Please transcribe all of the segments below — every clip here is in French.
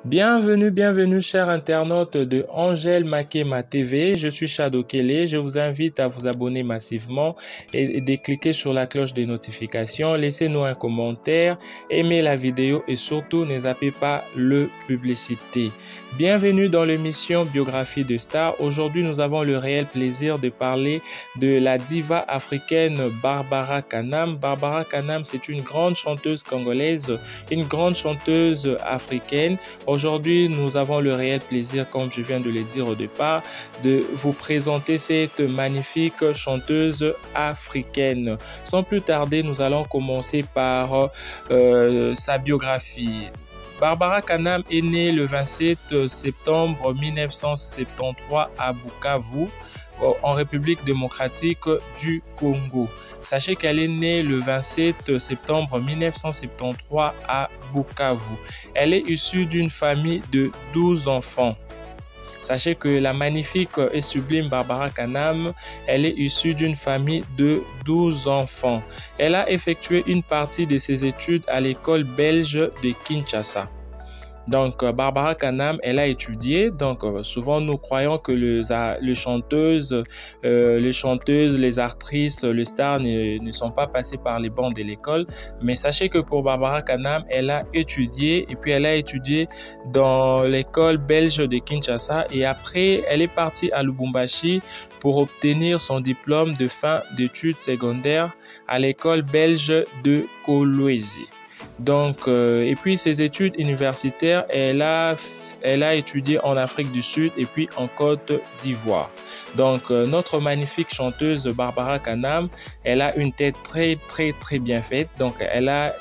Bienvenue chers internautes de Angel Makema TV. Je suis Shadow Kele. Je vous invite à vous abonner massivement et de cliquer sur la cloche de notification. Laissez-nous un commentaire, aimez la vidéo et surtout ne zappez pas le publicité. Bienvenue dans l'émission Biographie de Stars. Aujourd'hui, nous avons le réel plaisir de parler de la diva africaine Barbara Kanam. Barbara Kanam, c'est une grande chanteuse congolaise, une grande chanteuse africaine. Aujourd'hui, nous avons le réel plaisir, comme je viens de le dire au départ, de vous présenter cette magnifique chanteuse africaine. Sans plus tarder, nous allons commencer par sa biographie. Barbara Kanam est née le 27 septembre 1973 à Bukavu, en République démocratique du Congo. Sachez qu'elle est née le 27 septembre 1973 à Bukavu. Elle est issue d'une famille de 12 enfants. Sachez que la magnifique et sublime Barbara Kanam, elle est issue d'une famille de 12 enfants. Elle a effectué une partie de ses études à l'école belge de Kinshasa. Donc, Barbara Kanam, elle a étudié. Donc, souvent, nous croyons que les chanteuses, les actrices, les stars ne sont pas passées par les bancs de l'école. Mais sachez que pour Barbara Kanam, elle a étudié et puis elle a étudié dans l'école belge de Kinshasa. Et après, elle est partie à Lubumbashi pour obtenir son diplôme de fin d'études secondaires à l'école belge de Kolwezi. Donc, et puis ses études universitaires, elle a étudié en Afrique du Sud et puis en Côte d'Ivoire. Donc, notre magnifique chanteuse Barbara Kanam, elle a une tête très bien faite. Donc, elle a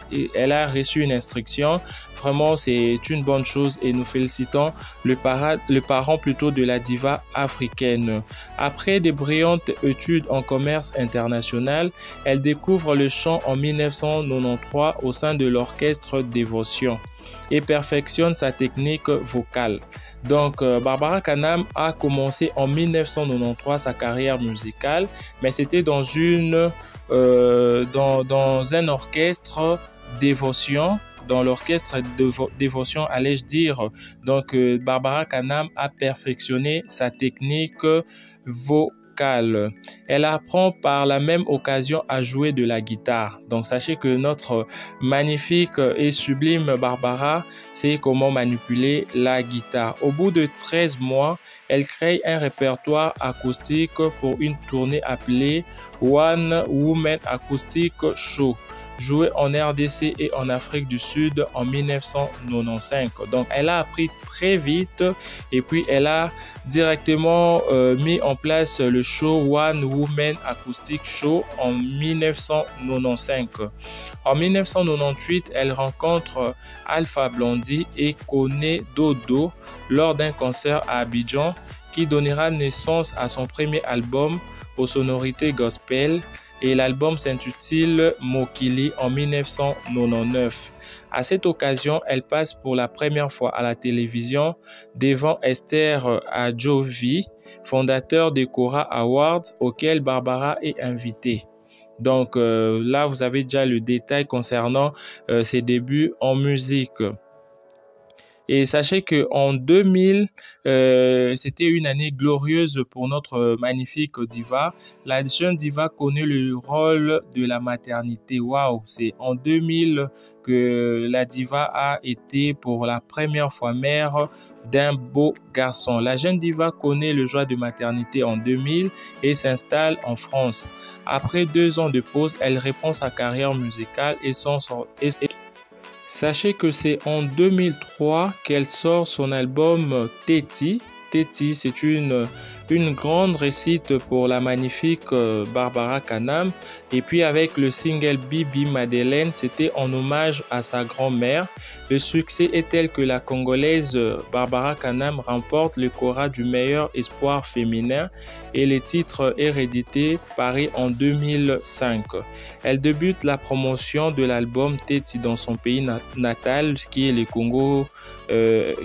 reçu une instruction. Vraiment, c'est une bonne chose et nous félicitons le parent plutôt de la diva africaine. Après de brillantes études en commerce international, elle découvre le chant en 1993 au sein de l'orchestre Dévotion et perfectionne sa technique vocale. Donc, Barbara Kanam a commencé en 1993 sa carrière musicale, mais c'était dans un orchestre Dévotion. Dans l'orchestre Dévotion, allais-je dire. Donc, Barbara Kanam a perfectionné sa technique vocale. Elle apprend par la même occasion à jouer de la guitare. Donc, sachez que notre magnifique et sublime Barbara sait comment manipuler la guitare. Au bout de 13 mois, elle crée un répertoire acoustique pour une tournée appelée One Woman Acoustic Show, joué en RDC et en Afrique du Sud en 1995. Donc, elle a appris très vite et puis elle a directement mis en place le show One Woman Acoustic Show en 1995. En 1998, elle rencontre Alpha Blondy et Koné Dodo lors d'un concert à Abidjan qui donnera naissance à son premier album aux sonorités gospel. Et l'album s'intitule Mokili en 1999. À cette occasion, elle passe pour la première fois à la télévision devant Esther Adjovi, fondateur de Cora Awards, auquel Barbara est invitée. Donc là, vous avez déjà le détail concernant ses débuts en musique. Et sachez que en 2000, c'était une année glorieuse pour notre magnifique diva. La jeune diva connaît le rôle de la maternité. Waouh, c'est en 2000 que la diva a été pour la première fois mère d'un beau garçon. La jeune diva connaît le joie de maternité en 2000 et s'installe en France. Après 2 ans de pause, elle reprend sa carrière musicale Sachez que c'est en 2003 qu'elle sort son album Teti. Teti, c'est une grande réussite pour la magnifique Barbara Kanam. Et puis avec le single Bibi Madeleine, c'était en hommage à sa grand-mère. Le succès est tel que la Congolaise Barbara Kanam remporte le Cora du meilleur espoir féminin et le titre Hérédité paru en 2005. Elle débute la promotion de l'album Teti dans son pays natal, qui est le Congo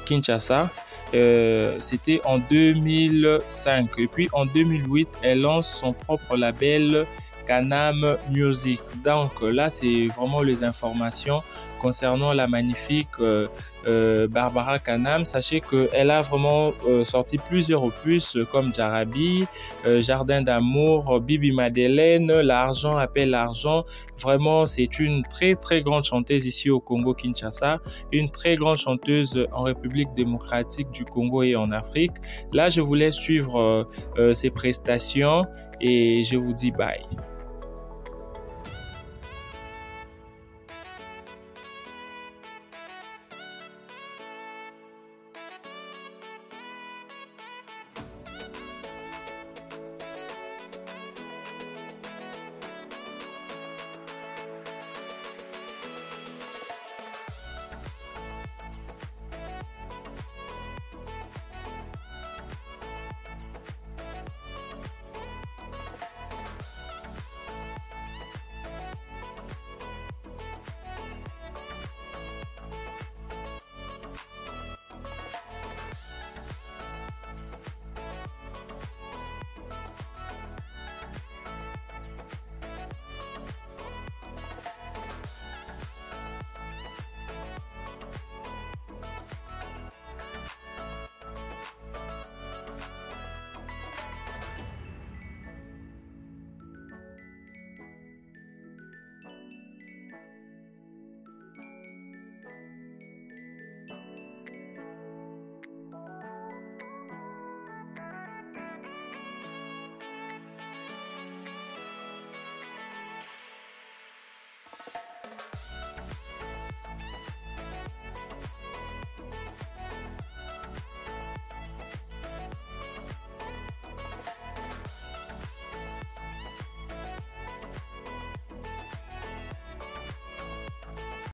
Kinshasa. C'était en 2005 et puis en 2008 elle lance son propre label Kanam Music. Donc là c'est vraiment les informations concernant la magnifique Barbara Kanam. Sachez qu'elle a vraiment sorti plusieurs opus comme Jarabi, Jardin d'amour, Bibi Madeleine, L'argent appelle l'argent. Vraiment, c'est une très très grande chanteuse ici au Congo Kinshasa, une très grande chanteuse en République démocratique du Congo et en Afrique. Là, je vous laisse suivre ses prestations et je vous dis bye.